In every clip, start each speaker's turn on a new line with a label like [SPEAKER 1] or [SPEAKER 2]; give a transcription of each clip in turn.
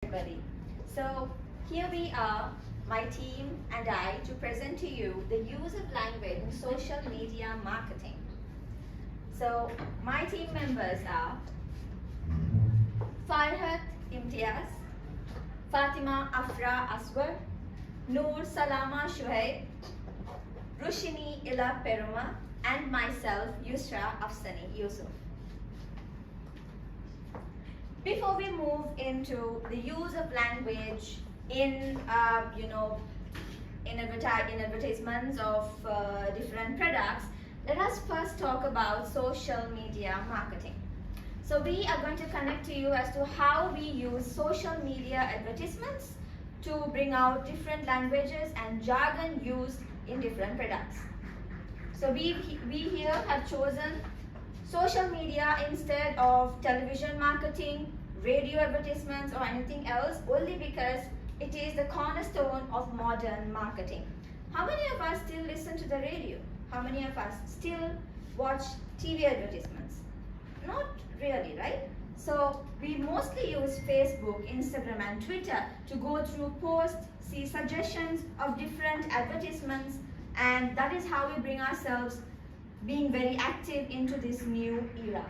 [SPEAKER 1] everybody. So here we are, my team and I, to present to you the use of language in social media marketing. So my team members are Farhat Imtiaz, Fatima Afra Aswar, Noor Salama Shuhaib, Rushini Ila Peruma, and myself, Yusra Afsani Yusuf. Before we move into the use of language in advertisements of different products, let us first talk about social media marketing. So we are going to connect to you as to how we use social media advertisements to bring out different languages and jargon used in different products. So we here have chosen social media instead of television marketing, radio advertisements, or anything else, only because it is the cornerstone of modern marketing. How many of us still listen to the radio? How many of us still watch TV advertisements? Not really, right? So we mostly use Facebook, Instagram, and Twitter to go through posts, see suggestions of different advertisements, and that is how we bring ourselves being very active into this new era.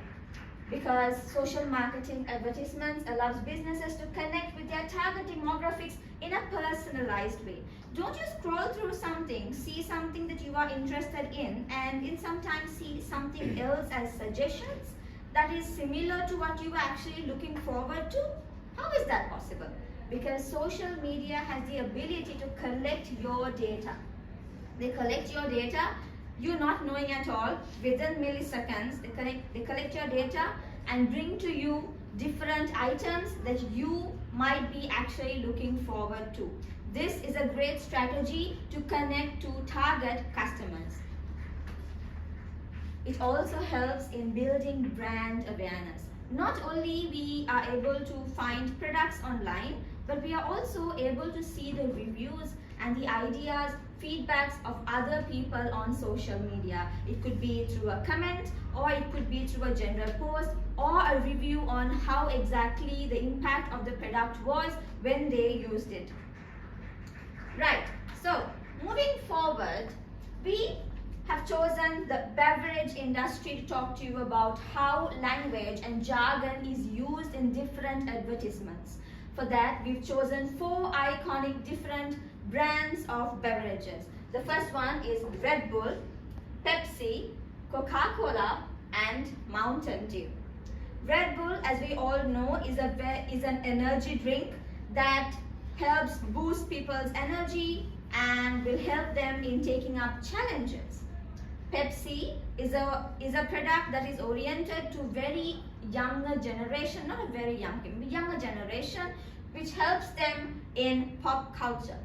[SPEAKER 1] Because social marketing advertisements allows businesses to connect with their target demographics in a personalized way. Don't you scroll through something, see something that you are interested in, and in sometimes see something else as suggestions that is similar to what you are actually looking forward to? How is that possible? Because social media has the ability to collect your data. They collect your data, you not knowing at all, within milliseconds, they collect your data and bring to you different items that you might be actually looking forward to. This is a great strategy to connect to target customers. It also helps in building brand awareness. Not only we are able to find products online, but we are also able to see the reviews and the ideas, feedbacks of other people on social media. It could be through a comment, or it could be through a general post, or a review on how exactly the impact of the product was when they used it. Right, so moving forward, we have chosen the beverage industry to talk to you about how language and jargon is used in different advertisements. For that, we've chosen 4 iconic different brands of beverages. The first one is Red Bull, Pepsi, Coca-Cola, and Mountain Dew. Red Bull, as we all know, is an energy drink that helps boost people's energy and will help them in taking up challenges. Pepsi is a product that is oriented to very younger generation, not a very young, younger generation, which helps them in pop culture.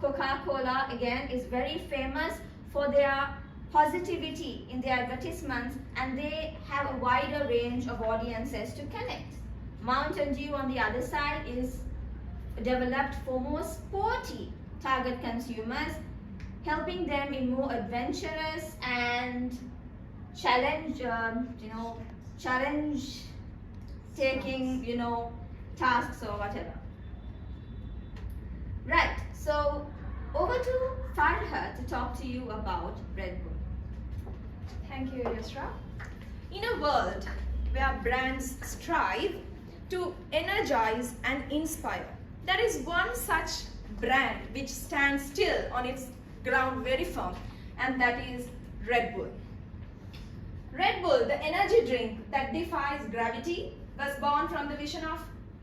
[SPEAKER 1] Coca-Cola, again, is very famous for their positivity in their advertisements, and they have a wider range of audiences to connect. Mountain Dew, on the other side, is developed for more sporty target consumers, helping them in more adventurous and challenge taking, tasks or whatever. Right, so over to Farhat to talk to you about Red Bull.
[SPEAKER 2] Thank you, Yusra. In a world where brands strive to energize and inspire, there is one such brand which stands still on its ground very firm, and that is Red Bull. Red Bull, the energy drink that defies gravity, was born from the vision of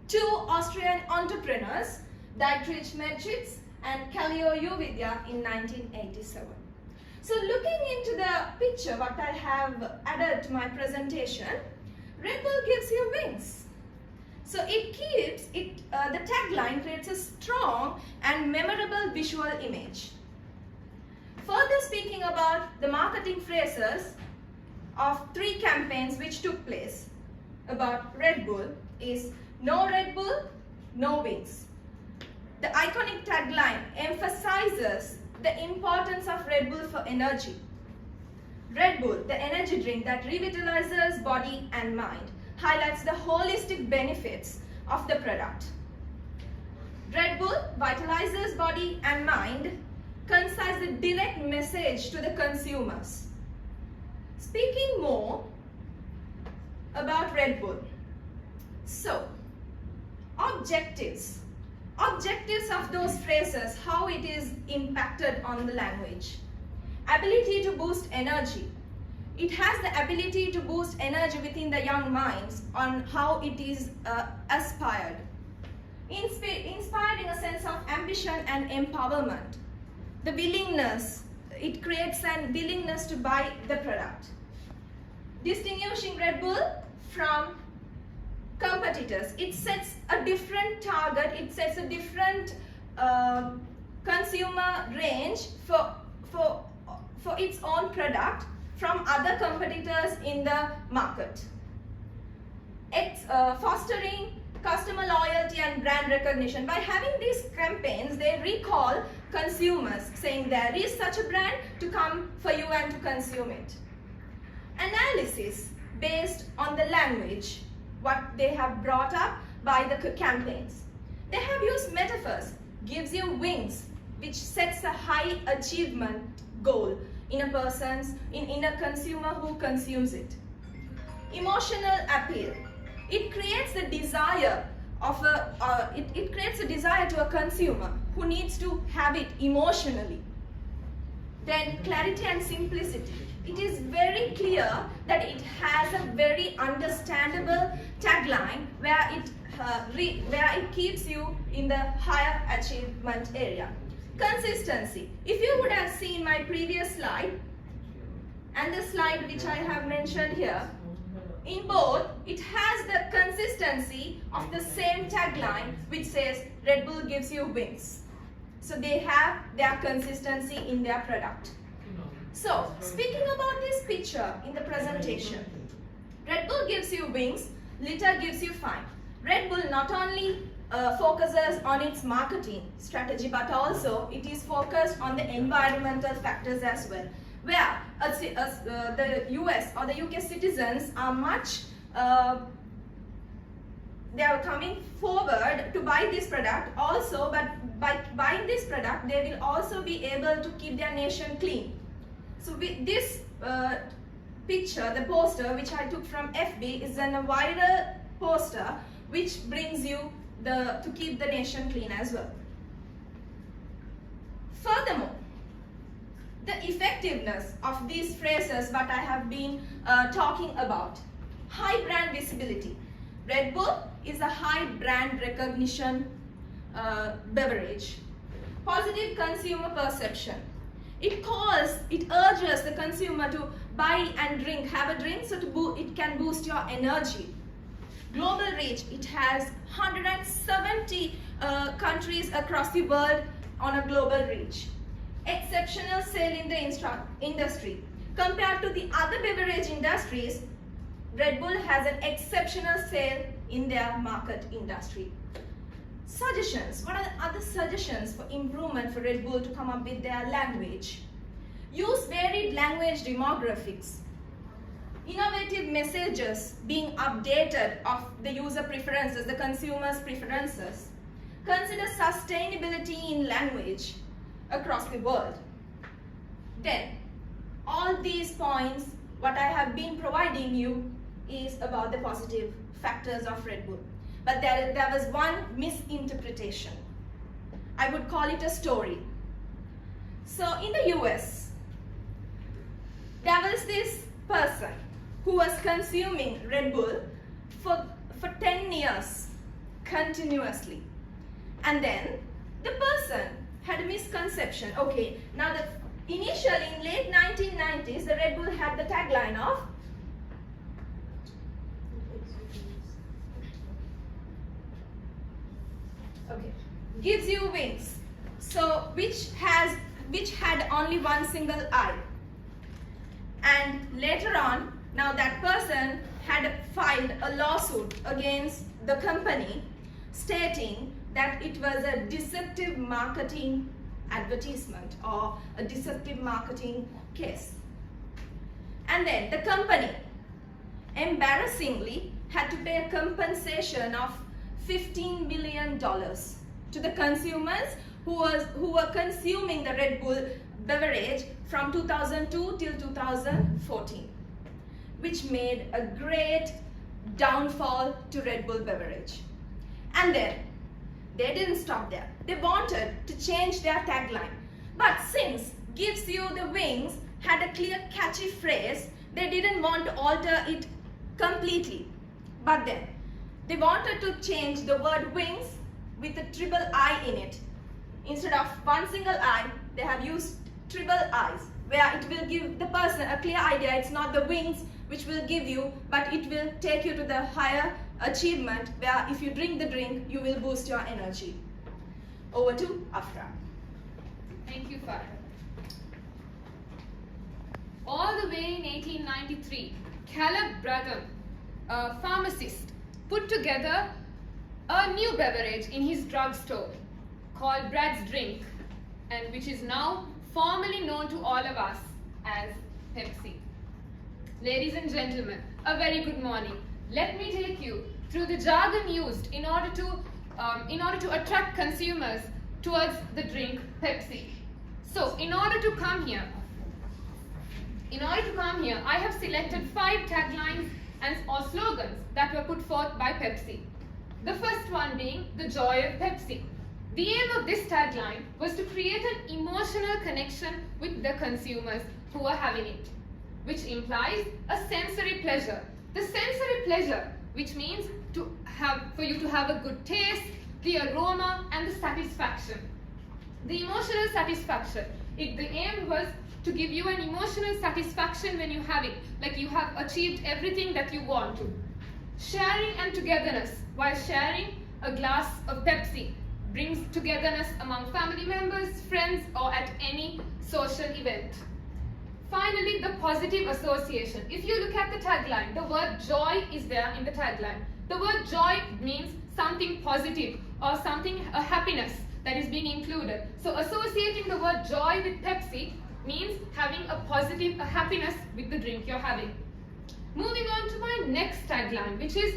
[SPEAKER 2] 2 Austrian entrepreneurs, Dietrich Mateschitz and Kallio Uvidya, in 1987. So looking into the picture, what I have added to my presentation, Red Bull gives you wings. So the tagline creates a strong and memorable visual image. Further speaking about the marketing phrases of 3 campaigns which took place about Red Bull is "No Red Bull, no wings." The iconic tagline emphasizes the importance of Red Bull for energy. Red Bull, the energy drink that revitalizes body and mind, highlights the holistic benefits of the product. Red Bull vitalizes body and mind, conveys a direct message to the consumers. Speaking more about Red Bull. So, objectives of those phrases, how it is impacted on the language. Ability to boost energy. It has the ability to boost energy within the young minds on how it is aspired. Inspired in a sense of ambition and empowerment. The willingness, it creates a willingness to buy the product. Distinguishing Red Bull from competitors. It sets a different target, it sets a different consumer range for its own product from other competitors in the market. It's fostering customer loyalty and brand recognition. By having these campaigns, they recall consumers saying there is such a brand to come for you and to consume it. Analysis based on the language, what they have brought up by the campaigns. They have used metaphors, gives you wings, which sets a high achievement goal in a consumer who consumes it. Emotional appeal. It creates a desire it creates a desire to a consumer who needs to have it emotionally. Then clarity and simplicity. It is very clear that it has a very understandable tagline where it keeps you in the higher achievement area. Consistency. If you would have seen my previous slide and the slide which I have mentioned here, in both, it has the consistency of the same tagline which says Red Bull gives you wings. So they have their consistency in their product. So, speaking about this picture in the presentation, Red Bull gives you wings, Liter gives you fine. Red Bull not only focuses on its marketing strategy, but also it is focused on the environmental factors as well, where the US or the UK citizens are much, they are coming forward to buy this product also, but by buying this product, they will also be able to keep their nation clean. So with this picture, the poster which I took from FB is a viral poster which brings you to keep the nation clean as well. Furthermore, the effectiveness of these phrases what I have been talking about. High brand visibility. Red Bull is a high brand recognition beverage. Positive consumer perception. It urges the consumer to buy and drink, have a drink, so it can boost your energy. Global reach. It has 170 countries across the world on a global reach. Exceptional sale in the industry. Compared to the other beverage industries, Red Bull has an exceptional sale in their market industry. Suggestions. What are the other suggestions for improvement for Red Bull to come up with their language? Use varied language demographics. Innovative messages being updated of the user preferences, the consumer's preferences. Consider sustainability in language across the world. Then, all these points, what I have been providing you is about the positive factors of Red Bull. But there was one misinterpretation. I would call it a story. So in the US, there was this person who was consuming Red Bull for 10 years continuously. And then the person had a misconception. Okay, now initially in late 1990s, the Red Bull had the tagline of gives you wings, so which had only one single eye. And later on, now that person had filed a lawsuit against the company stating that it was a deceptive marketing advertisement or a deceptive marketing case. And then the company embarrassingly had to pay a compensation of $15 million to the consumers who were consuming the Red Bull beverage from 2002 till 2014, which made a great downfall to Red Bull beverage. And then they didn't stop there. They wanted to change their tagline. But since Gives You the Wings had a clear, catchy phrase, they didn't want to alter it completely. But then they wanted to change the word wings with a triple I in it. Instead of one single I, they have used triple I's, where it will give the person a clear idea. It's not the wings which will give you, but it will take you to the higher achievement, where if you drink the drink, you will boost your energy. Over to Afra.
[SPEAKER 3] Thank you, Farah. All the way in 1893, Caleb Bradham, a pharmacist, put together a new beverage in his drugstore called Brad's Drink, and which is now formally known to all of us as Pepsi. Ladies and gentlemen, a very good morning. Let me take you through the jargon used in order to attract consumers towards the drink Pepsi. So, in order to come here, I have selected 5 taglines or slogans that were put forth by Pepsi. The first one being the joy of Pepsi. The aim of this tagline was to create an emotional connection with the consumers who are having it, which implies a sensory pleasure. The sensory pleasure, which means for you to have a good taste, the aroma, and the satisfaction. The emotional satisfaction. The aim was to give you an emotional satisfaction when you have it, like you have achieved everything that you want to. Sharing and togetherness. While sharing a glass of Pepsi brings togetherness among family members, friends, or at any social event. Finally, the positive association. If you look at the tagline, the word joy is there in the tagline. The word joy means something positive or something, a happiness that is being included. So associating the word joy with Pepsi means having a positive, a happiness with the drink you're having. Moving on to my next tagline, which is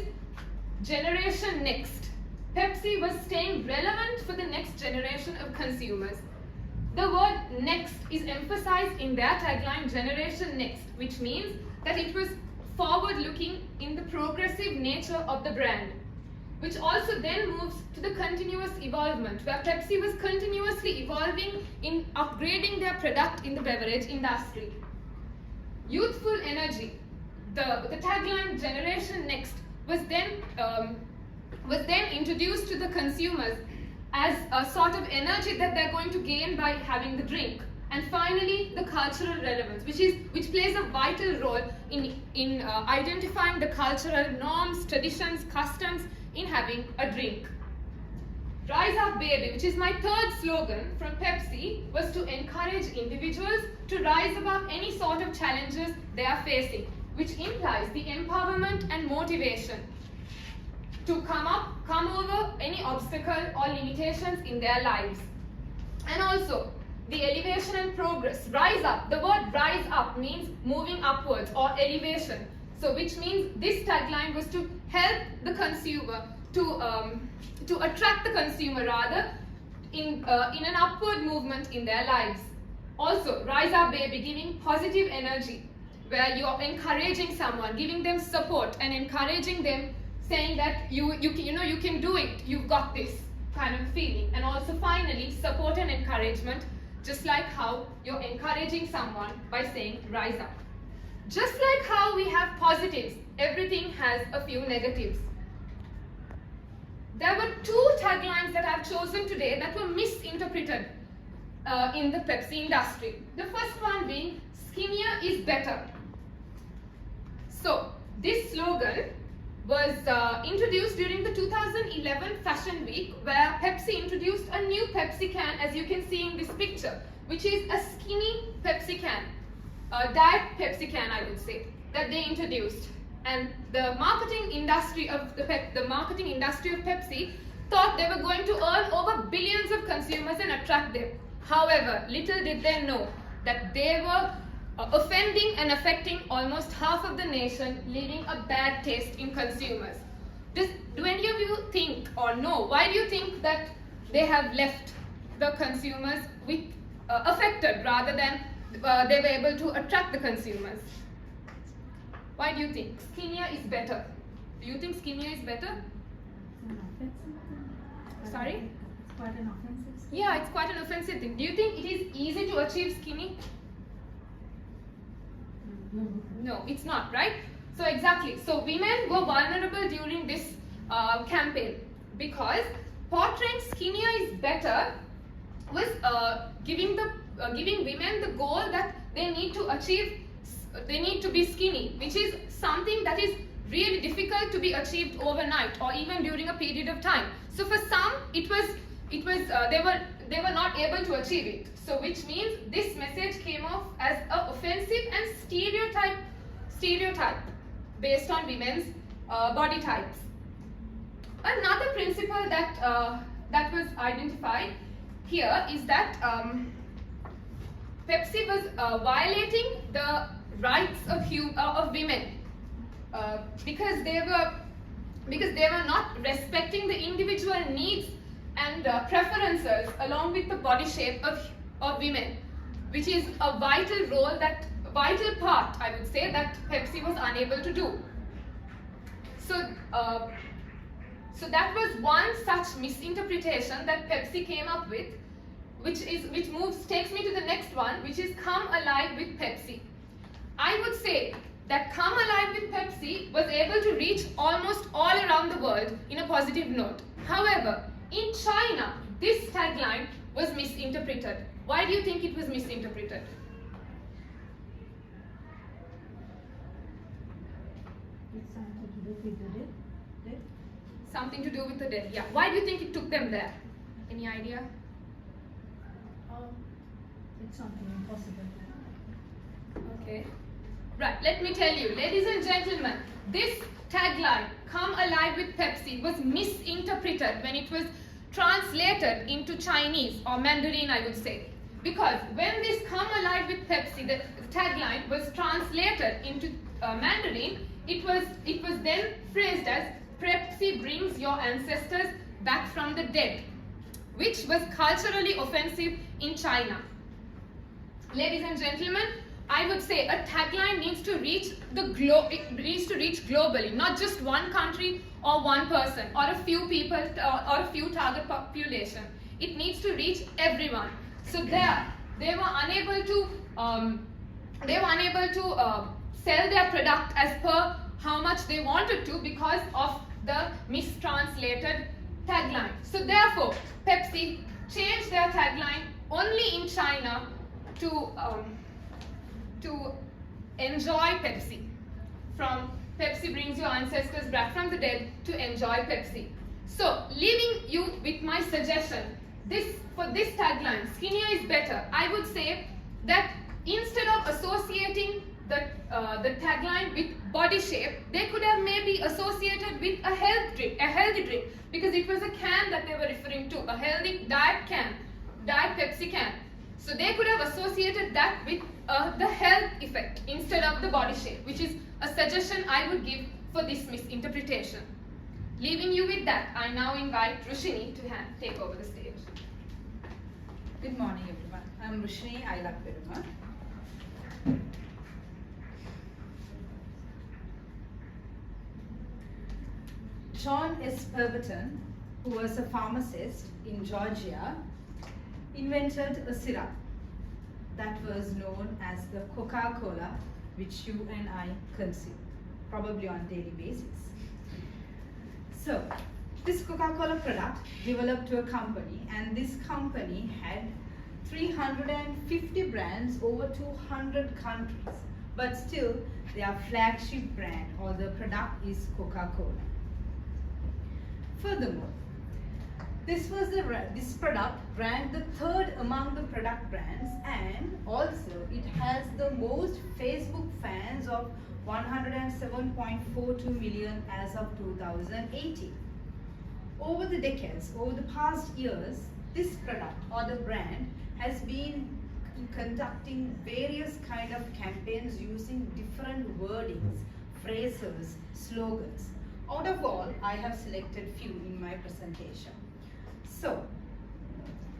[SPEAKER 3] Generation Next. Pepsi was staying relevant for the next generation of consumers. The word next is emphasized in their tagline, Generation Next, which means that it was forward-looking in the progressive nature of the brand, which also then moves to the continuous evolvement, where Pepsi was continuously evolving in upgrading their product in the beverage industry. Youthful energy. The tagline Generation Next was then introduced to the consumers as a sort of energy that they're going to gain by having the drink. And finally, the cultural relevance, which plays a vital role in identifying the cultural norms, traditions, customs in having a drink. Rise Up Baby, which is my third slogan from Pepsi, was to encourage individuals to rise above any sort of challenges they are facing, which implies the empowerment and motivation to come over any obstacle or limitations in their lives. And also, the elevation and progress. Rise up. The word rise up means moving upwards or elevation. So, which means this tagline was to help the consumer, to attract the consumer rather, in an upward movement in their lives. Also, Rise Up Baby, giving positive energy, where you are encouraging someone, giving them support and encouraging them, saying that you can do it, you've got this kind of feeling. And also finally, support and encouragement, just like how you're encouraging someone by saying rise up. Just like how we have positives, everything has a few negatives. There were 2 taglines that I've chosen today that were misinterpreted in the Pepsi industry. The first one being, skinnier is better. So, this slogan was introduced during the 2011 Fashion Week, where Pepsi introduced a new Pepsi can, as you can see in this picture, which is a skinny Pepsi can, a diet Pepsi can, I would say, that they introduced. And the marketing industry of Pepsi thought they were going to earn over billions of consumers and attract them. However, little did they know that they were offending and affecting almost half of the nation, leaving a bad taste in consumers. Do any of you think or know, why do you think that they have left the consumers with affected rather than they were able to attract the consumers. Why do you think skinnier is better? Do you think skinnier is better? Sorry?
[SPEAKER 4] It's quite an offensive.
[SPEAKER 3] Yeah, it's quite an offensive thing. Do you think it is easy to achieve skinny? No, it's not, right? So exactly. So women were vulnerable during this campaign because portraying skinnier is better was giving women the goal that they need to achieve. They need to be skinny, which is something that is really difficult to be achieved overnight or even during a period of time. So for some, they were not able to achieve it. So which means this message came off as a offensive and stereotype based on women's body types. Another principle that was identified here is that Pepsi was violating the rights of women because they were not respecting the individual needs and preferences along with the body shape of women, which is a vital part, I would say, that Pepsi was unable to do. So that was one such misinterpretation that Pepsi came up with, which takes me to the next one, which is Come Alive with Pepsi. I would say that Come Alive with Pepsi was able to reach almost all around the world in a positive note. However, in China, this tagline was misinterpreted. Why do you think it was misinterpreted?
[SPEAKER 4] It's something to do with the dead.
[SPEAKER 3] Something to do with the dead. Yeah. Why do you think it took them there? Any idea?
[SPEAKER 4] It's something impossible.
[SPEAKER 3] Okay. Right, let me tell you, ladies and gentlemen, this tagline, Come Alive with Pepsi, was misinterpreted when it was translated into Chinese or Mandarin, I would say. Because when this Come Alive with Pepsi, the tagline, was translated into Mandarin, it was then phrased as Pepsi brings your ancestors back from the dead, which was culturally offensive in China. Ladies and gentlemen, I would say a tagline needs to reach globally, not just one country or one person or a few people or a few target population. It needs to reach everyone. So they were unable to sell their product as per how much they wanted to because of the mistranslated tagline. So therefore, Pepsi changed their tagline only in China to enjoy Pepsi. From Pepsi brings your ancestors back from the dead to enjoy Pepsi. So, leaving you with my suggestion, for this tagline, skinnier is better, I would say that instead of associating the tagline with body shape, they could have maybe associated with a healthy drink, because it was a can that they were referring to, a healthy diet Pepsi can. So they could have associated that with the health effect instead of the body shape, which is a suggestion I would give for this misinterpretation. Leaving you with that, I now invite Rushini to take over the stage.
[SPEAKER 5] Good morning, everyone. I'm Rushini Ailapperumal. John S. Pemberton, who was a pharmacist in Georgia, invented a syrup that was known as the Coca-Cola, which you and I consume, probably on a daily basis. So, this Coca-Cola product developed to a company, and this company had 350 brands over 200 countries, but still their flagship brand or the product is Coca-Cola. Furthermore, this product ranked the third among the product brands, and also it has the most Facebook fans of 107.42 million as of 2018. Over the decades, over the past years, this product or the brand has been conducting various kind of campaigns using different wordings, phrases, slogans. Out of all, I have selected few in my presentation. So,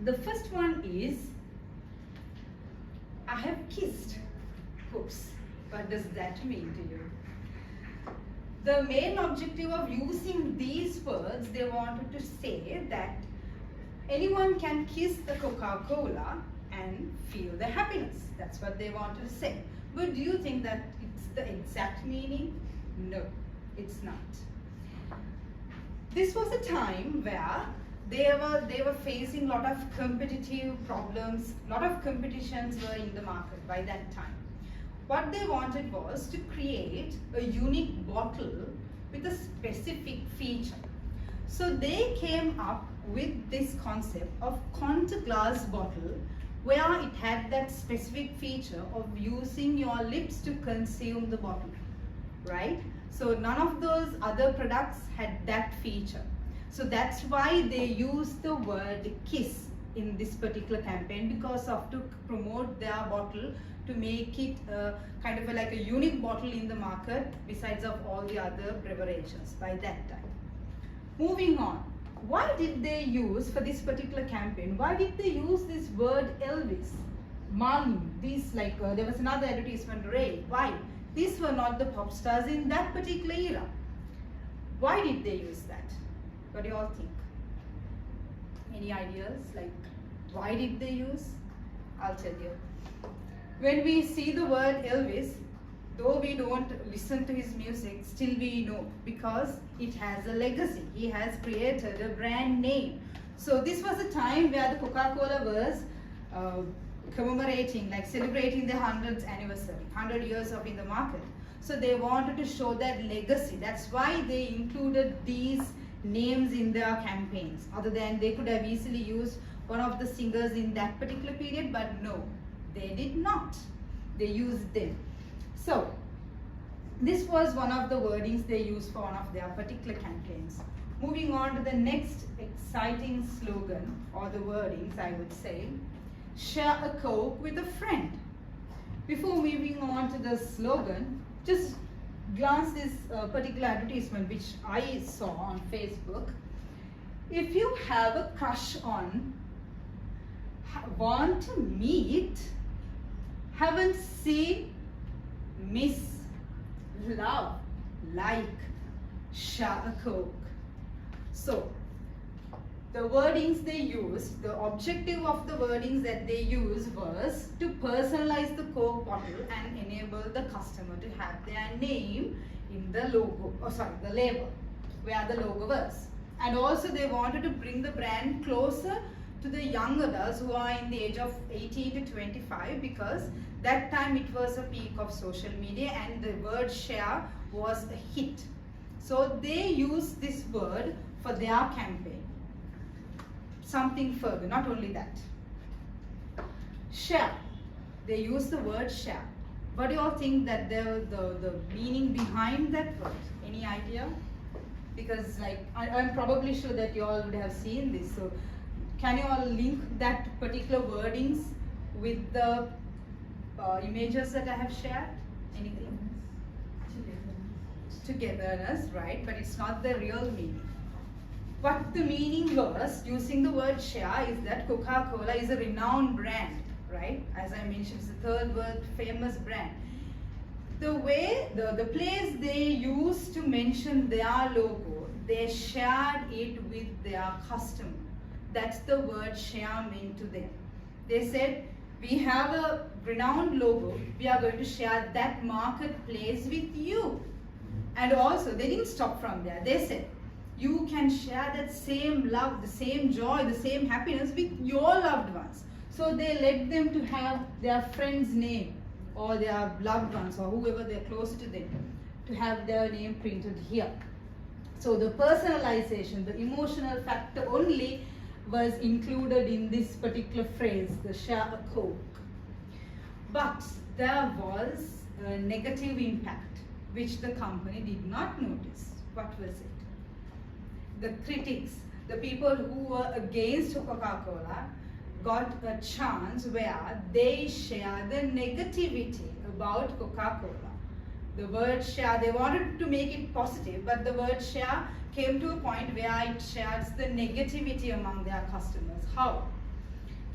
[SPEAKER 5] The first one is, I have kissed. Oops, what does that mean to you? The main objective of using these words, they wanted to say that anyone can kiss the Coca-Cola and feel the happiness. That's what they wanted to say. But do you think that it's the exact meaning? No, it's not. This was a time where they were facing a lot of competitive problems, a lot of competitions were in the market by that time. What they wanted was to create a unique bottle with a specific feature. So they came up with this concept of contour glass bottle, where it had that specific feature of using your lips to consume the bottle, right? So none of those other products had that feature. So that's why they used the word kiss in this particular campaign, because of to promote their bottle, to make it kind of like a unique bottle in the market besides of all the other beverages by that time. Moving on, why did they use for this particular campaign? Why did they use this word Elvis, Marley? These there was another advertisement, Ray. Why? These were not the pop stars in that particular era. Why did they use that? What do you all think? Any ideas? Why did they use? I'll tell you. When we see the word Elvis, though we don't listen to his music, still we know, because it has a legacy. He has created a brand name. So this was a time where the Coca-Cola was commemorating, celebrating the 100th anniversary, 100 years of in the market. So they wanted to show that legacy. That's why they included these names in their campaigns. Other than they could have easily used one of the singers in that particular period, but no, they did not. They used them. So this was one of the wordings they used for one of their particular campaigns. Moving on to the next exciting slogan, or the wordings I would say, share a Coke with a friend. Before moving on to the slogan, just glance this particular advertisement which I saw on Facebook. If you have a crush on, want to meet, haven't seen, miss, love, like, share a Coke. So the wordings they used, the objective of the wordings that they used was to personalize the Coke bottle and enable the customer to have their name in the logo, the label, where the logo was. And also they wanted to bring the brand closer to the young adults who are in the age of 18 to 25, because that time it was a peak of social media and the word share was a hit. So they used this word for their campaign. Something further, not only that. Share. They use the word share. What do you all think that the meaning behind that word? Any idea? Because I'm probably sure that you all would have seen this. So can you all link that particular wordings with the images that I have shared? Anything? Togetherness, right? But it's not the real meaning. What the meaning was, using the word share, is that Coca-Cola is a renowned brand, right? As I mentioned, it's the third world famous brand. The way, the place they used to mention their logo, they shared it with their customer. That's the word share meant to them. They said, we have a renowned logo, we are going to share that marketplace with you. And also, they didn't stop from there. They said, you can share that same love, the same joy, the same happiness with your loved ones. So they let them to have their friend's name or their loved ones or whoever they're close to them to have their name printed here. So the personalization, the emotional factor only was included in this particular phrase, the share a Coke. But there was a negative impact which the company did not notice. What was it? The critics, the people who were against Coca-Cola, got a chance where they share the negativity about Coca-Cola. The word share, they wanted to make it positive, but the word share came to a point where it shares the negativity among their customers. How?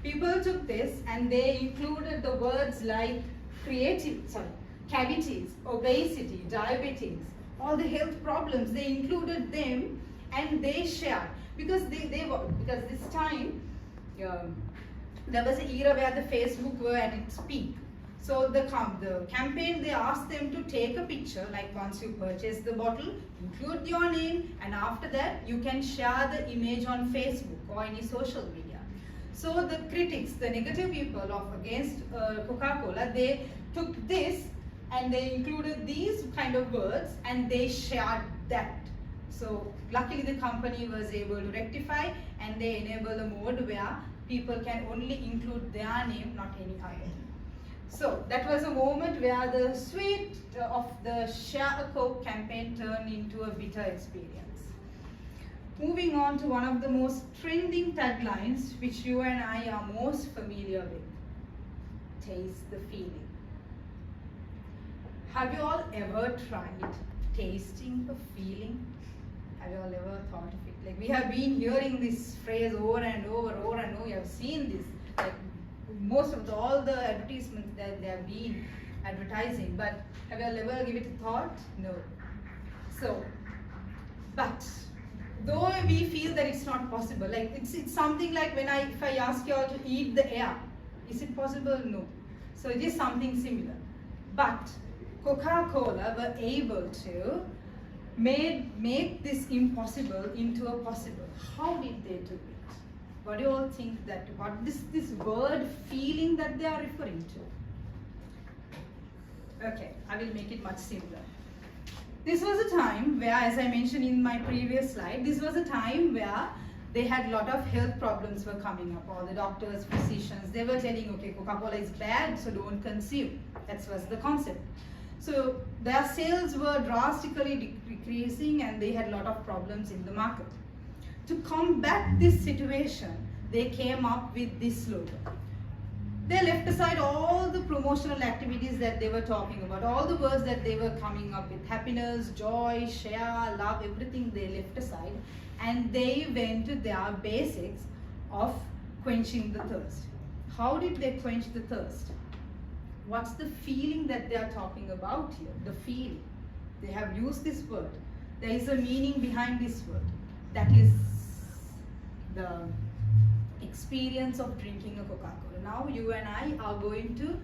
[SPEAKER 5] People took this and they included the words like cavities, obesity, diabetes, all the health problems. They included them and they shared because because this time there was an era where the Facebook were at its peak. So the campaign, they asked them to take a picture, like once you purchase the bottle, include your name, and after that you can share the image on Facebook or any social media. So the critics, the negative people against Coca-Cola, they took this and they included these kind of words and they shared that. So luckily the company was able to rectify and they enable a mode where people can only include their name, not any other. So that was a moment where the sweet of the Share a Coke campaign turned into a bitter experience. Moving on to one of the most trending taglines which you and I are most familiar with. Taste the feeling. Have you all ever tried tasting a feeling? Have you all ever thought of it? Like, we have been hearing this phrase over and over and over. We have seen this. Like, most of all the advertisements that they have been advertising, but have you ever given it a thought? No. So, but though we feel that it's not possible, like it's something like if I ask you all to eat the air, is it possible? No. So it is something similar. But Coca-Cola were able to make this impossible into a possible. How did they do it? What do you all think what this word feeling that they are referring to? Okay, I will make it much simpler. This was a time where, as I mentioned in my previous slide, this was a time where they had a lot of health problems were coming up. All the doctors, physicians, they were telling, okay, Coca-Cola is bad, so don't consume. That was the concept. So their sales were drastically decreasing and they had a lot of problems in the market. To combat this situation, they came up with this slogan. They left aside all the promotional activities that they were talking about, all the words that they were coming up with, happiness, joy, share, love, everything they left aside, and they went to their basics of quenching the thirst. How did they quench the thirst? What's the feeling that they are talking about here? The feeling. They have used this word. There is a meaning behind this word. That is the experience of drinking a Coca-Cola. Now you and I are going to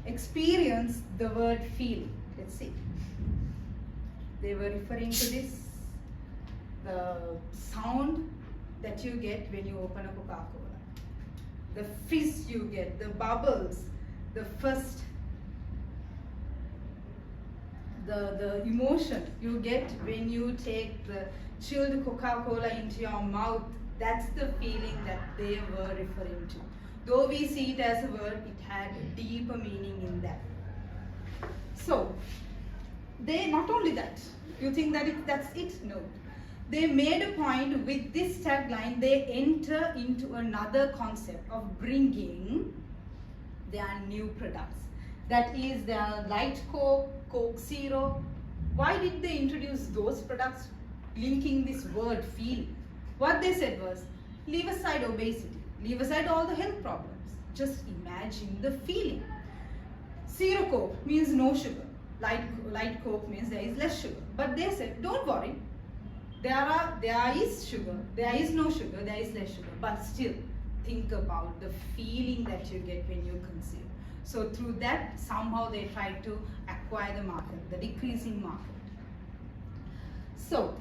[SPEAKER 5] experience the word feeling. Let's see. They were referring to this, the sound that you get when you open a Coca-Cola, the fizz you get, the bubbles, the first, the emotion you get when you take the chilled Coca-Cola into your mouth. That's the feeling that they were referring to. Though we see it as a word, it had a deeper meaning in that. So, they, not only that, you think that that's it? No. They made a point with this tagline, they enter into another concept of bringing their new products. That is their Light Coke, Coke Zero. Why did they introduce those products linking this word feeling? What they said was, leave aside obesity, leave aside all the health problems. Just imagine the feeling. Zero Coke means no sugar. Light Coke means there is less sugar. But they said, don't worry. There is sugar, there is no sugar, there is less sugar. But still, think about the feeling that you get when you consume. So through that, somehow they tried to acquire the market, the decreasing market. So,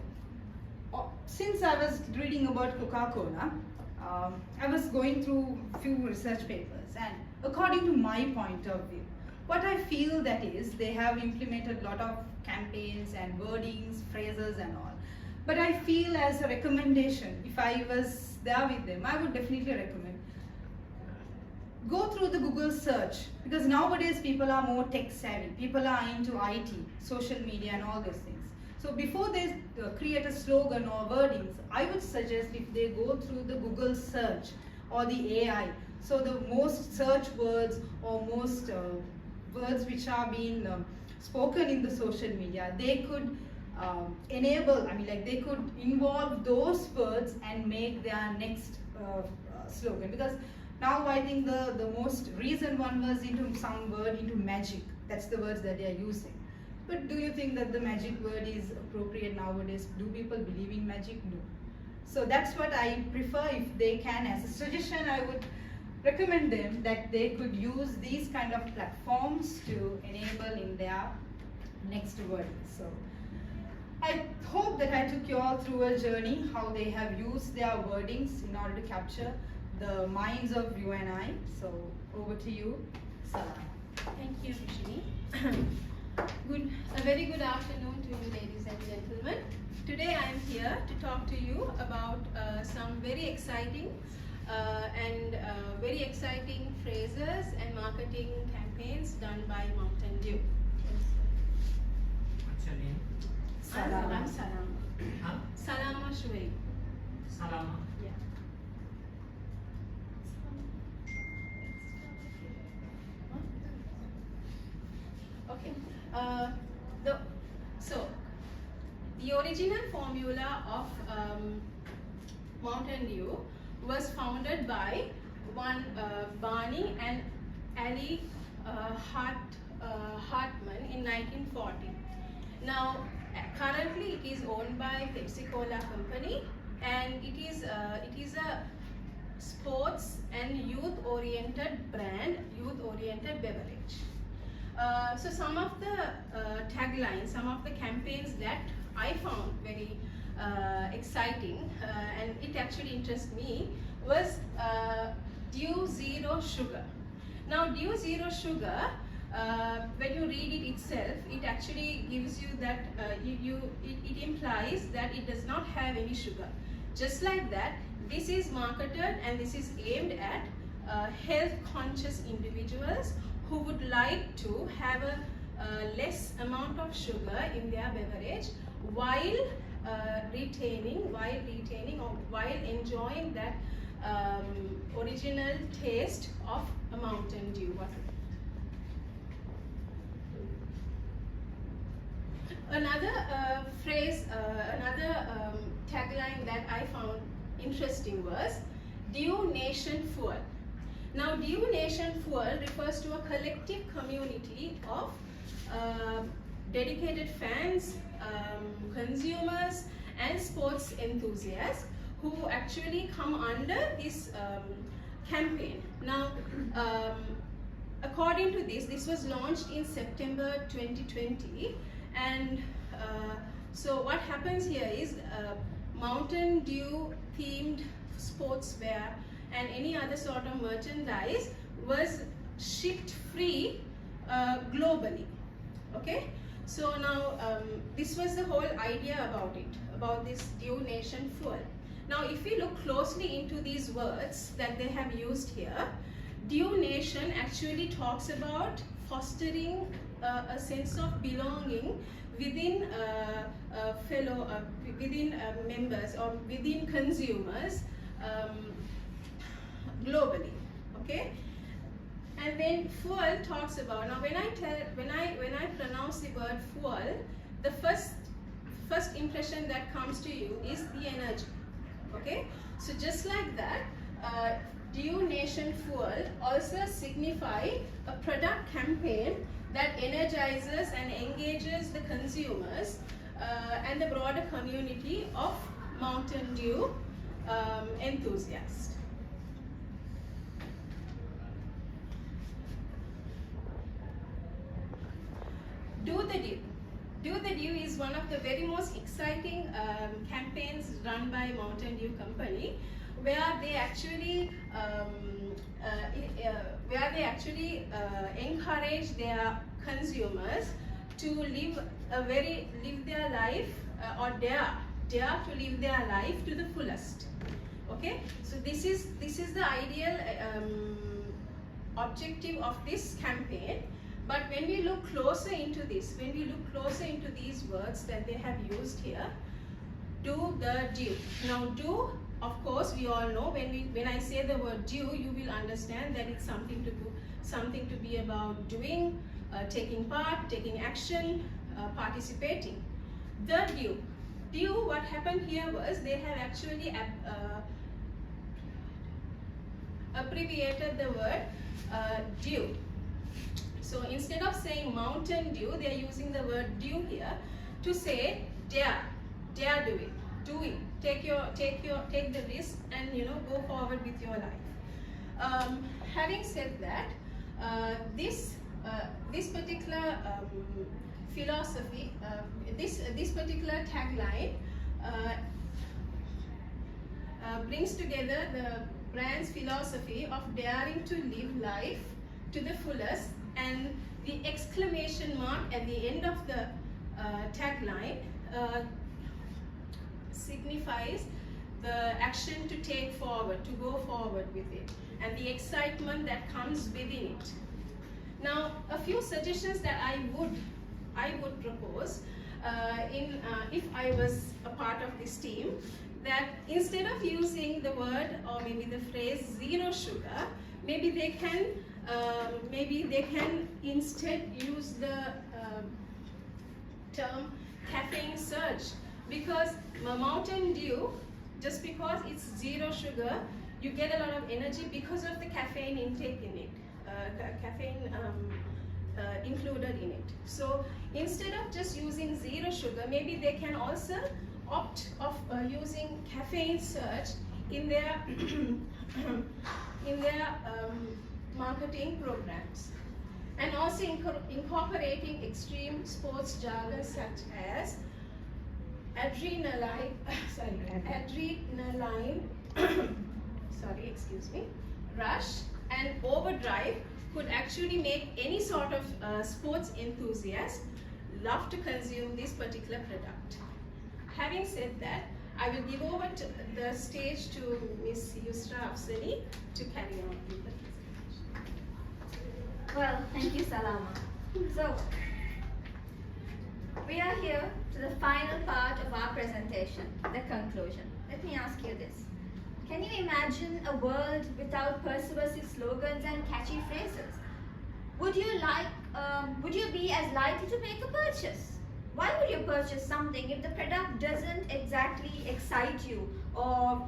[SPEAKER 5] since I was reading about Coca-Cola, I was going through a few research papers, and according to my point of view, what I feel that is, they have implemented a lot of campaigns and wordings, phrases and all. But I feel as a recommendation, if I was there with them, I would definitely recommend, go through the Google search, because nowadays people are more tech savvy, people are into IT, social media and all those things. So before they create a slogan or wordings, I would suggest if they go through the Google search or the AI, so the most search words or most words which are being spoken in the social media, they could they could involve those words and make their next slogan. Because Now I think the most recent one was into some word into magic. That's the words that they are using. But do you think that the magic word is appropriate nowadays? Do people believe in magic? No. So that's what I prefer. If they can, as a suggestion, I would recommend them that they could use these kind of platforms to enable in their next word. So I hope that I took you all through a journey how they have used their wordings in order to capture the minds of you and I. So over to you, Salam.
[SPEAKER 6] Thank you, Rishini. A very good afternoon to you, ladies and gentlemen. Today I am here to talk to you about some very exciting phrases and marketing campaigns done by Mountain Dew.
[SPEAKER 7] What's your name?
[SPEAKER 6] I'm Salama.
[SPEAKER 7] Huh?
[SPEAKER 6] Salama Shuaib.
[SPEAKER 7] Salama.
[SPEAKER 6] Yeah. Okay. The original formula of Mountain Dew was founded by one Barney and Ali Hartman in 1940. Now, currently it is owned by Pepsi Cola Company, and it is a sports and youth-oriented brand, youth-oriented beverage. So some of the taglines, some of the campaigns that I found very exciting and it actually interests me was Dew Zero Sugar. Now Dew Zero Sugar, when you read it itself, it actually gives you that, it implies that it does not have any sugar. Just like that, this is marketed and this is aimed at health conscious individuals who would like to have a less amount of sugar in their beverage while enjoying that original taste of a Mountain Dew. Another tagline that I found interesting was Dew Nation Fuel. Now, Dew Nation Fuel refers to a collective community of dedicated fans, consumers, and sports enthusiasts who actually come under this campaign. Now, according to this was launched in September 2020, and so what happens here is Mountain Dew themed sportswear and any other sort of merchandise was shipped free globally. Okay, so now this was the whole idea about this Dew Nation Fuel. Now if we look closely into these words that they have used here, Dew Nation actually talks about fostering a sense of belonging within within members or within consumers globally. Okay, and then fuel talks about, now when I pronounce the word fuel, the first impression that comes to you is the energy. Okay, so just like that, Dew Nation Fuel also signify a product campaign that energizes and engages the consumers and the broader community of Mountain Dew enthusiasts. Do the Dew. Do the Dew is one of the very most exciting campaigns run by Mountain Dew Company, where they actually encourage their consumers to live their life or dare to live their life to the fullest. Okay, so this is the ideal objective of this campaign. But when we look closer into this, when we look closer into these words that they have used here, do the Dew. Now do, of course, we all know when I say the word Dew, you will understand that it's something to be about doing, taking part, taking action, participating. The Dew. Dew, what happened here was they have actually abbreviated the word dew. So instead of saying Mountain Dew, they are using the word dew here to say dare do it, do it, take the risk, and go forward with your life. Having said that, this particular philosophy, this particular tagline brings together the brand's philosophy of daring to live life to the fullest, and the exclamation mark at the end of the tagline signifies the action to take forward, to go forward with it, and the excitement that comes within it. Now, a few suggestions that I would propose if I was a part of this team, that instead of using the word or maybe the phrase zero sugar, maybe they can instead use the term caffeine surge, because Mountain Dew, just because it's zero sugar, you get a lot of energy because of the caffeine intake in it, included in it. So instead of just using zero sugar, maybe they can also opt of using caffeine surge in their marketing programs, and also incorporating extreme sports jargon such as adrenaline rush and overdrive could actually make any sort of sports enthusiast love to consume this particular product. Having said that, I will give over to the stage to Ms. Yusra Afzali to carry on with the presentation.
[SPEAKER 1] Well, thank you, Salama. So, we are here to the final part of our presentation, the conclusion. Let me ask you this. Can you imagine a world without persuasive slogans and catchy phrases? Would you be as likely to make a purchase? Why would you purchase something if the product doesn't exactly excite you or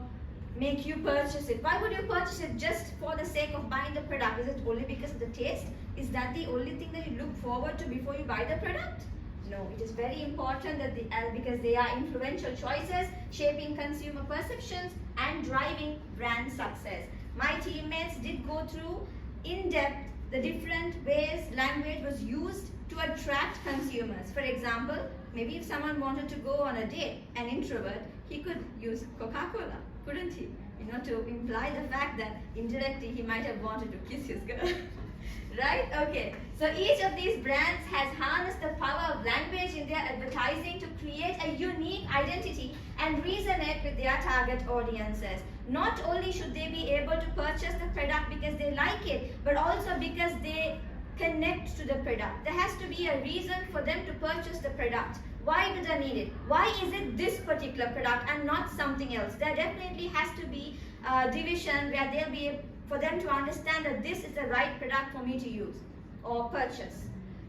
[SPEAKER 1] make you purchase it? Why would you purchase it just for the sake of buying the product? Is it only because of the taste? Is that the only thing that you look forward to before you buy the product? No, it is very important that because they are influential choices, shaping consumer perceptions and driving brand success. My teammates did go through in depth the different ways language was used to attract consumers. For example, maybe if someone wanted to go on a date, an introvert, he could use Coca-Cola, couldn't he? To imply the fact that indirectly he might have wanted to kiss his girl. Right? Okay. So each of these brands has harnessed the power of language in their advertising to create a unique identity and resonate with their target audiences. Not only should they be able to purchase the product because they like it, but also because they connect to the product. There has to be a reason for them to purchase the product. Why do they need it? Why is it this particular product and not something else? There definitely has to be a division where they'll be for them to understand that this is the right product for me to use or purchase.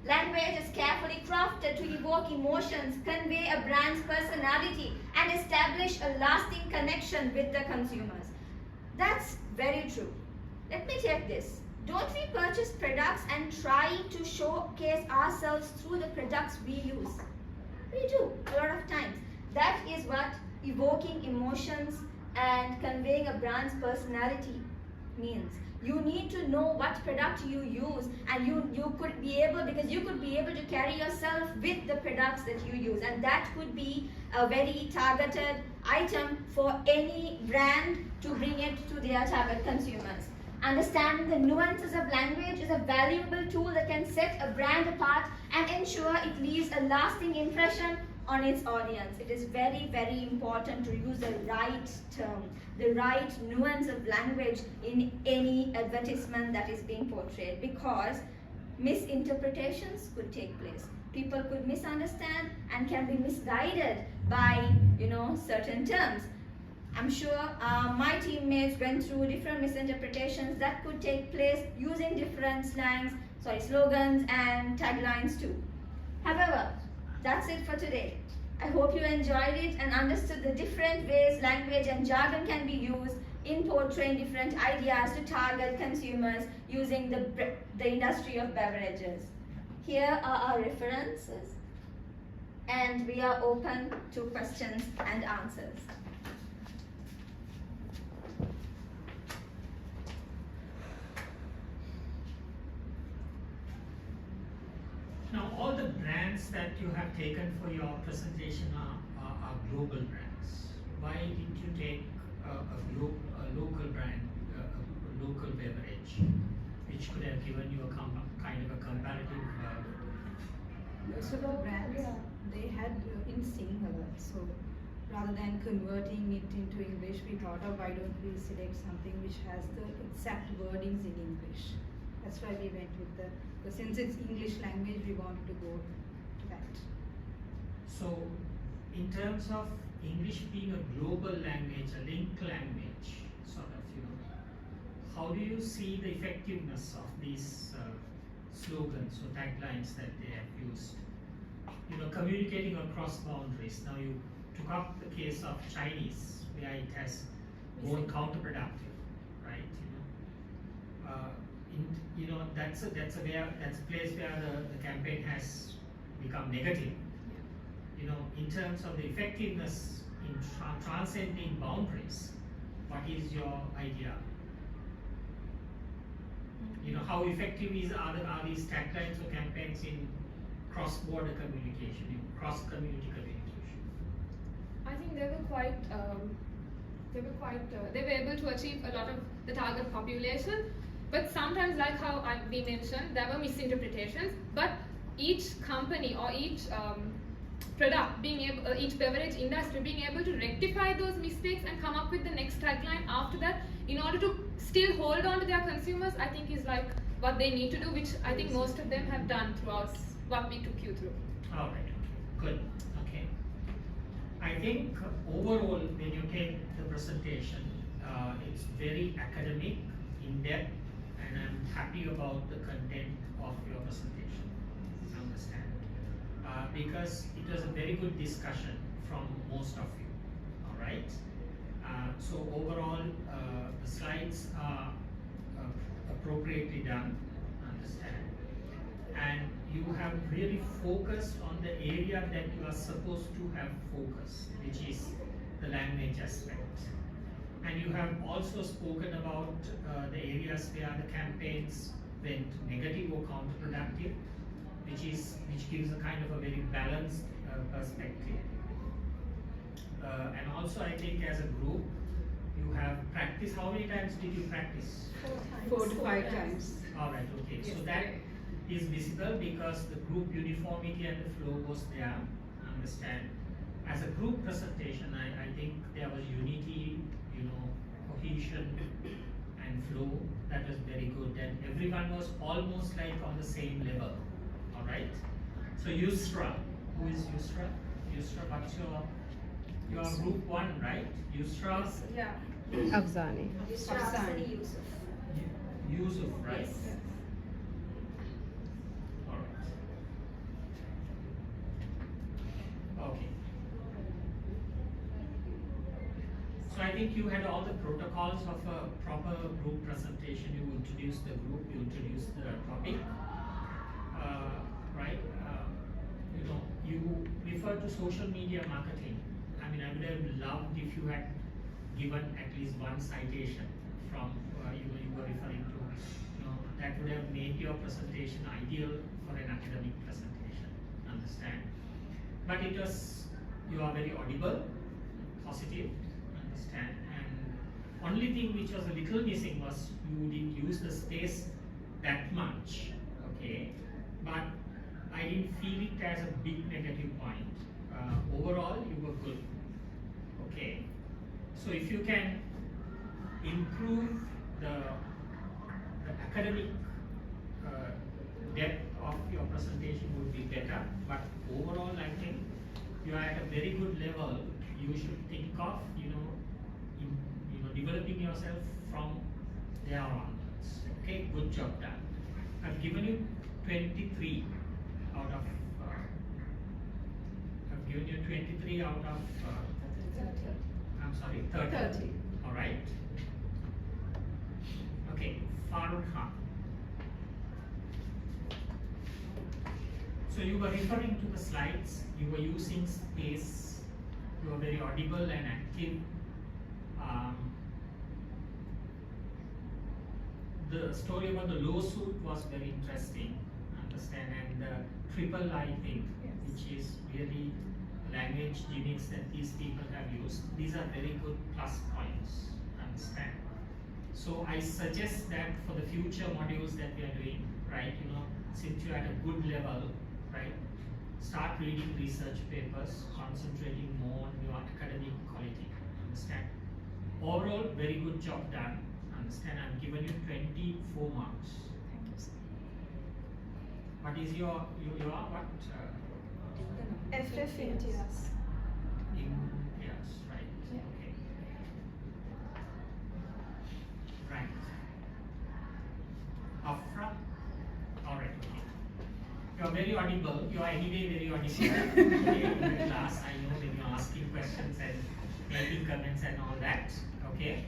[SPEAKER 1] Language is carefully crafted to evoke emotions, convey a brand's personality, and establish a lasting connection with the consumers. That's very true. Let me take this. Don't we purchase products and try to showcase ourselves through the products we use? We do, a lot of times. That is what evoking emotions and conveying a brand's personality means. You need to know what product you use, and you could be able to carry yourself with the products that you use, and that could be a very targeted item for any brand to bring it to their target consumers. Understanding the nuances of language is a valuable tool that can set a brand apart and ensure it leaves a lasting impression on its audience. It is very, very important to use the right term, the right nuance of language in any advertisement that is being portrayed, because misinterpretations could take place. People could misunderstand and can be misguided by certain terms. I'm sure my teammates went through different misinterpretations that could take place using different slogans and taglines too. However, that's it for today. I hope you enjoyed it and understood the different ways language and jargon can be used in portraying different ideas to target consumers using the industry of beverages. Here are our references, and we are open to questions and answers.
[SPEAKER 7] Now, all the brands that you have taken for your presentation are global brands. Why didn't you take a local brand, a local beverage, which could have given you a kind of a comparative?
[SPEAKER 5] Most of our brands, they had in Sinhala, so rather than converting it into English, we thought of why don't we select something which has the exact wordings in English. That's why we went with because since it's English language, we wanted to go to that.
[SPEAKER 7] So, in terms of English being a global language, a linked language, sort of, how do you see the effectiveness of these slogans or taglines that they have used? Communicating across boundaries. Now, you took up the case of Chinese, where it has gone counterproductive, right? That's a place where the campaign has become negative. In terms of the effectiveness in transcending boundaries, what is your idea? How effective are these taglines or campaigns in cross-border communication, in cross-community communication?
[SPEAKER 3] I think they were able to achieve a lot of the target population, but sometimes, like how we mentioned, there were misinterpretations. But each company or each product each beverage industry being able to rectify those mistakes and come up with the next tagline after that, in order to still hold on to their consumers, I think is like what they need to do, which I think most of them have done throughout what we took you through.
[SPEAKER 7] All right, good, okay. I think overall, when you take the presentation, it's very academic, in-depth, and I'm happy about the content of your presentation, I understand. Because it was a very good discussion from most of you, all right? So overall, the slides are appropriately done, understand? And you have really focused on the area that you are supposed to have focused, which is the language aspect. And you have also spoken about the areas where the campaigns went negative or counterproductive, which gives a kind of a very balanced perspective. And also, I think as a group, you have practiced. How many times did you practice?
[SPEAKER 5] 4 to 5 times.
[SPEAKER 7] All right, okay. So that is visible because the group uniformity and the flow was there. Understand? As a group presentation, I think there was unity, cohesion and flow. That was very good, and everyone was almost like on the same level. All right. So Yusra, who is Yusra? Yusra, what's your group 1, right? Yusra.
[SPEAKER 2] Yeah.
[SPEAKER 8] Afzani.
[SPEAKER 1] Afzani Yusuf.
[SPEAKER 7] Yusuf, right?
[SPEAKER 1] Yes.
[SPEAKER 7] All right. Okay. So I think you had all the protocols of a proper group presentation. You introduced the group, you introduced the topic, right? You referred to social media marketing. I mean, I would have loved if you had given at least one citation from you were referring to. That would have made your presentation ideal for an academic presentation. Understand? But you are very audible, positive. Understand? And only thing which was a little missing was you didn't use the space that much. Okay, but I didn't feel it as a big negative point. Overall, you were good. Okay, so if you can improve the academic depth of your presentation would be better. But overall, I think you are at a very good level. You should think of developing yourself from there onwards. Okay, good job done. I've given you 23 out of. I've given you 23 out of.
[SPEAKER 2] 30.
[SPEAKER 7] I'm sorry, 30.
[SPEAKER 2] 30.
[SPEAKER 7] All right. Farooq Khan. So you were referring to the slides, you were using space, you were very audible and active. The story about the lawsuit was very interesting, understand, and the triple I thing, which is really language gimmicks that these people have used. These are very good plus points, understand. So I suggest that for the future modules that we are doing, right, since you're at a good level, right, start reading research papers, concentrating more on your academic quality, understand. Overall, very good job done, understand. I've given you 24 marks.
[SPEAKER 2] Thank you, sir.
[SPEAKER 7] What is your what?
[SPEAKER 2] FF Imtiaz.
[SPEAKER 7] Yes, right.
[SPEAKER 2] Yeah.
[SPEAKER 7] Okay. Right. Afra? Alright, okay. You are very audible. You are anyway very audible in the class. I know when you are asking questions and making comments and all that. Okay.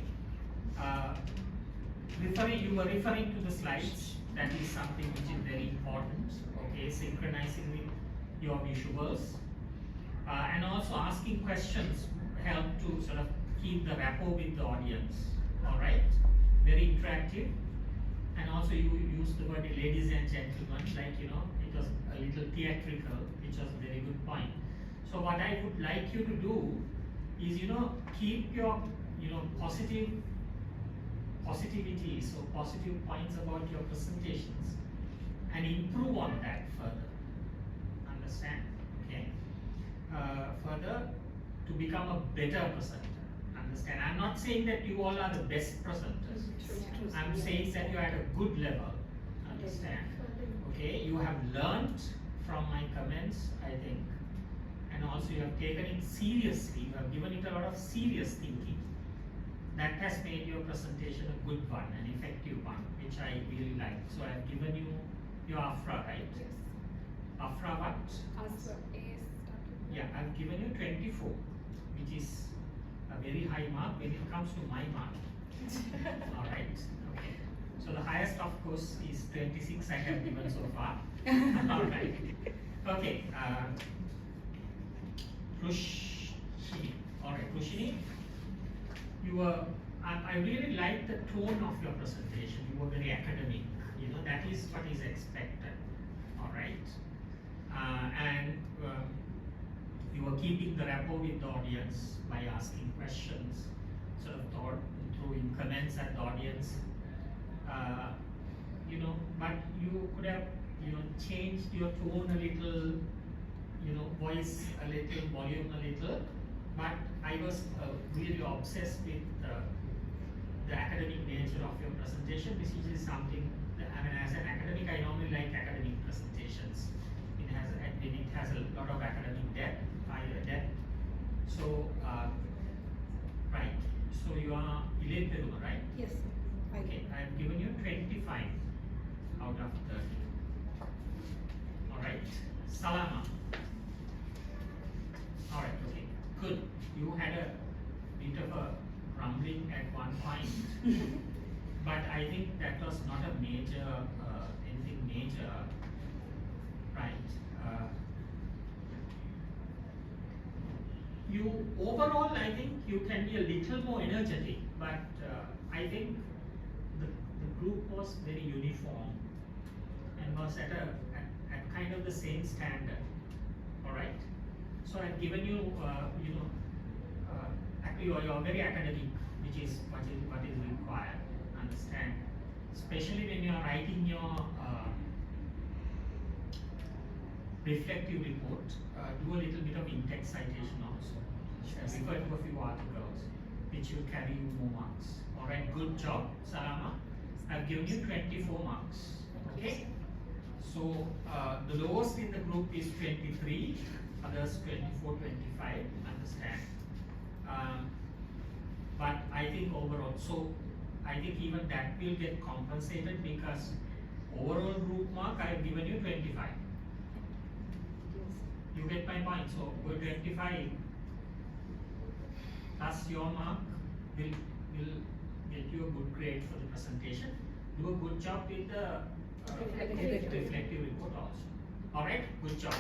[SPEAKER 7] You were referring to the slides. That is something which is very important. Okay, synchronizing with your visuals. And also asking questions help to sort of keep the rapport with the audience. Alright, very interactive. And also you use the word ladies and gentlemen, like it was a little theatrical, which was a very good point. So what I would like you to do is keep your positivity, so positive points about your presentations, and improve on that further. Understand? Okay. Further, to become a better presenter. Understand? I'm not saying that you all are the best presenters. I'm saying that you're at a good level. Understand? Okay. You have learnt from my comments, I think, and also you have taken it seriously. You have given it a lot of serious thinking. That has made your presentation a good one, an effective one, which I really like. So I have given you your Afra, right?
[SPEAKER 3] Yes.
[SPEAKER 7] Afra what?
[SPEAKER 3] Asra.
[SPEAKER 7] Yeah, I've given you 24, which is a very high mark when it comes to my mark. Alright, okay. So the highest, of course, is 26 I have given so far. Alright. Okay. Rushini. Alright, Rushini. I really like the tone of your presentation. You were very academic. That is what is expected. All right. And you were keeping the rapport with the audience by asking questions, sort of throwing comments at the audience. But you could have, changed your tone a little, voice a little, volume a little. But I was really obsessed with the academic nature of your presentation, which is something that, as an academic, I normally like academic presentations. It has a lot of academic depth, higher depth. So, right. So you are Elaine Peruma, right?
[SPEAKER 2] Yes.
[SPEAKER 7] Okay, I have given you 25 out of 30. All right. Salama. All right. Okay. Good. You had a bit of a rumbling at one point, but I think that was not a major, anything major, right? You overall, I think you can be a little more energetic, but I think the group was very uniform and was at kind of the same standard. All right. So I've given you, you are very academic, which is what is required. Understand? Especially when you are writing your reflective report, do a little bit of in-text citation also. Refer to a few articles, which will carry you more marks. All right. Good job, Salama. I've given you 24 marks. Okay. So the lowest in the group is 23. Others 24, 25, understand. But I think overall, so I think even that will get compensated because overall group mark I have given you 25. You get my point. So 25 plus your mark will get you a good grade for the presentation. do a good job with the reflective report also. Alright, good job.